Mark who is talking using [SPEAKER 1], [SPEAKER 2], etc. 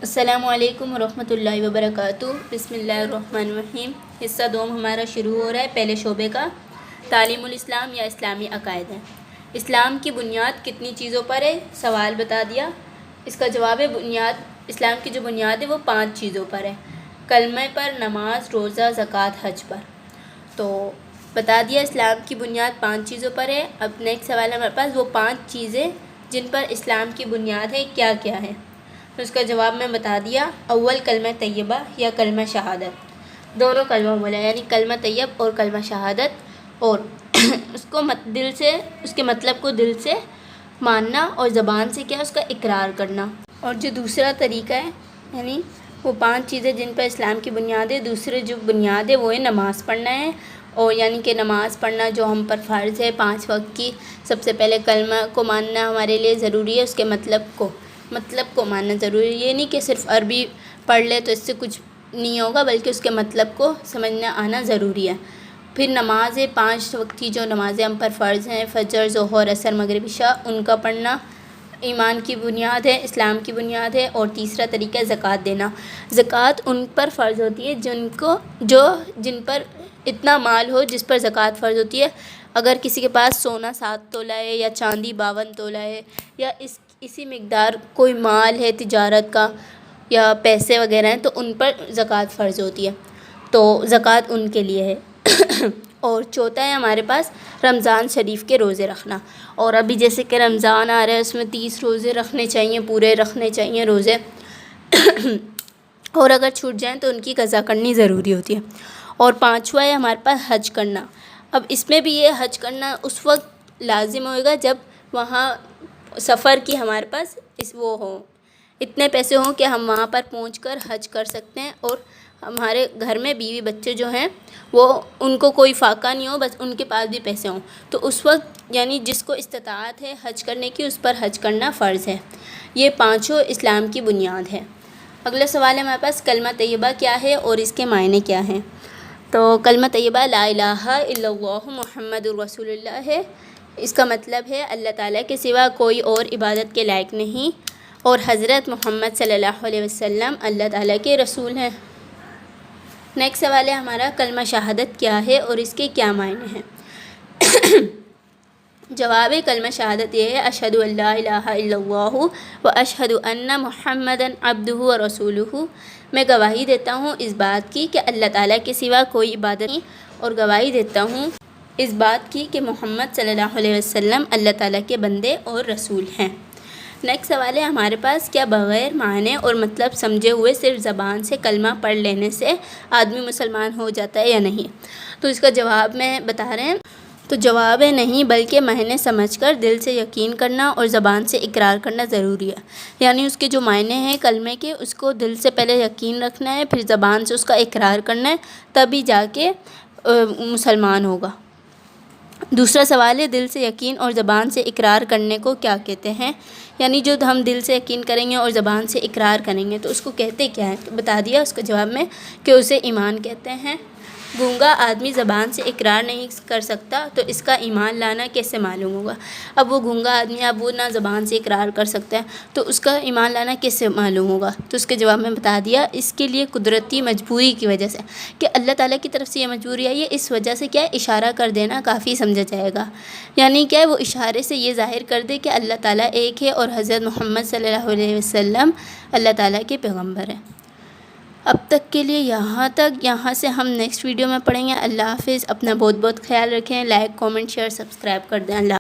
[SPEAKER 1] السلام علیکم ورحمۃ اللہ وبرکاتہ۔ بسم اللہ الرحمن الرحیم۔ حصہ دوم ہمارا شروع ہو رہا ہے۔ پہلے شعبے کا تعلیم الاسلام یا اسلامی عقائد ہے۔ اسلام کی بنیاد کتنی چیزوں پر ہے؟ سوال بتا دیا۔ اس کا جواب ہے اسلام کی جو بنیاد ہے وہ 5 چیزوں پر ہے۔ کلمہ پر، نماز، روزہ، زکوٰۃ، حج پر۔ تو بتا دیا اسلام کی بنیاد 5 چیزوں پر ہے۔ اب نیکسٹ سوال ہمارے پاس وہ 5 چیزیں جن پر اسلام کی بنیاد ہے کیا کیا ہے؟ تو اس کا جواب میں بتا دیا۔ اول کلمہ طیبہ یا کلمہ شہادت، دونوں کلمہ بولا، یعنی کلمہ طیب اور کلمہ شہادت، اور اس کو دل سے، اس کے مطلب کو دل سے ماننا اور زبان سے کیا اس کا اقرار کرنا۔ اور جو دوسرا طریقہ ہے، یعنی وہ 5 چیزیں جن پر اسلام کی بنیاد ہے، دوسرے جو بنیاد ہے وہ ہے نماز پڑھنا ہے، اور یعنی کہ نماز پڑھنا جو ہم پر فرض ہے 5 وقت کی۔ سب سے پہلے کلمہ کو ماننا ہمارے لیے ضروری ہے، اس کے مطلب کو ماننا ضروری ہے۔ یہ نہیں کہ صرف عربی پڑھ لے تو اس سے کچھ نہیں ہوگا، بلکہ اس کے مطلب کو سمجھنا آنا ضروری ہے۔ پھر نماز 5 وقت کی جو نمازیں ہم پر فرض ہیں، فجر، ظہر، عصر، مغرب، عشاء، ان کا پڑھنا ایمان کی بنیاد ہے، اسلام کی بنیاد ہے۔ اور تیسرا طریقہ ہے زکوٰۃ دینا۔ زکوٰۃ ان پر فرض ہوتی ہے جن پر اتنا مال ہو جس پر زکوٰۃ فرض ہوتی ہے۔ اگر کسی کے پاس سونا 7 تولہ ہے یا چاندی 52 تولہ ہے، یا اسی مقدار کوئی مال ہے تجارت کا یا پیسے وغیرہ ہیں، تو ان پر زکوٰۃ فرض ہوتی ہے، تو زکوٰۃ ان کے لیے ہے۔ اور چوتھا ہے ہمارے پاس رمضان شریف کے روزے رکھنا۔ اور ابھی جیسے کہ رمضان آ رہا ہے، اس میں 30 روزے رکھنے چاہیے، پورے رکھنے چاہیے روزے، اور اگر چھوٹ جائیں تو ان کی قضا کرنی ضروری ہوتی ہے۔ اور 5واں ہے ہمارے پاس حج کرنا۔ اب اس میں بھی یہ حج کرنا اس وقت لازم ہوئے گا جب وہاں سفر کی ہمارے پاس اتنے پیسے ہوں کہ ہم وہاں پر پہنچ کر حج کر سکتے ہیں، اور ہمارے گھر میں بیوی بچے جو ہیں وہ ان کو کوئی فاقہ نہیں ہو، بس ان کے پاس بھی پیسے ہوں، تو اس وقت یعنی جس کو استطاعت ہے حج کرنے کی، اس پر حج کرنا فرض ہے۔ یہ 5 اسلام کی بنیاد ہے۔ اگلا سوال ہے ہمارے پاس کلمہ طیبہ کیا ہے اور اس کے معنی کیا ہیں؟ تو کلمہ طیبہ لا الہ الا اللہ محمد الرسول اللہ ہے۔ اس کا مطلب ہے اللہ تعالیٰ کے سوا کوئی اور عبادت کے لائق نہیں، اور حضرت محمد صلی اللہ علیہ وسلم اللہ تعالیٰ کے رسول ہیں۔ نیکسٹ سوال ہے ہمارا کلمہ شہادت کیا ہے اور اس کے کیا معنی ہیں؟ جواب کلمہ شہادت یہ ہے، اشہد ان لا الہ الا اللہ و اشہد ان محمدً عبدہ و رسولہ۔ میں گواہی دیتا ہوں اس بات کی کہ اللہ تعالیٰ کے سوا کوئی عبادت نہیں، اور گواہی دیتا ہوں اس بات کی کہ محمد صلی اللہ علیہ وسلم اللہ تعالیٰ کے بندے اور رسول ہیں۔ نیکسٹ سوال ہے ہمارے پاس، کیا بغیر معنی اور مطلب سمجھے ہوئے صرف زبان سے کلمہ پڑھ لینے سے آدمی مسلمان ہو جاتا ہے یا نہیں؟ تو اس کا جواب میں بتا رہے ہیں۔ تو جواب ہے نہیں، بلکہ معنی سمجھ کر دل سے یقین کرنا اور زبان سے اقرار کرنا ضروری ہے۔ یعنی اس کے جو معنی ہیں کلمے کے، اس کو دل سے پہلے یقین رکھنا ہے، پھر زبان سے اس کا اقرار کرنا ہے، تبھی جا کے مسلمان ہوگا۔ دوسرا سوال ہے دل سے یقین اور زبان سے اقرار کرنے کو کیا کہتے ہیں؟ یعنی جو ہم دل سے یقین کریں گے اور زبان سے اقرار کریں گے تو اس کو کہتے کیا ہے؟ تو بتا دیا اس کا جواب میں کہ اسے ایمان کہتے ہیں۔ گونگا آدمی زبان سے اقرار نہیں کر سکتا تو اس کا ایمان لانا کیسے معلوم ہوگا؟ اب وہ گونگا آدمی، اب وہ نہ زبان سے اقرار کر سکتا ہے تو اس کا ایمان لانا کیسے معلوم ہوگا؟ تو اس کے جواب میں بتا دیا، اس کے لیے قدرتی مجبوری کی وجہ سے، کہ اللہ تعالیٰ کی طرف سے یہ مجبوری آئی ہے، اس وجہ سے کیا ہے اشارہ کر دینا کافی سمجھا جائے گا۔ یعنی کیا ہے وہ اشارے سے یہ ظاہر کر دے کہ اللہ تعالیٰ ایک ہے اور حضرت محمد صلی اللہ علیہ وسلم اللہ تعالیٰ کے پیغمبر ہیں۔ اب تک کے لیے یہاں سے ہم نیکسٹ ویڈیو میں پڑھیں گے۔ اللہ حافظ، اپنا بہت بہت خیال رکھیں، لائک، کامنٹ، شیئر، سبسکرائب کر دیں۔ اللہ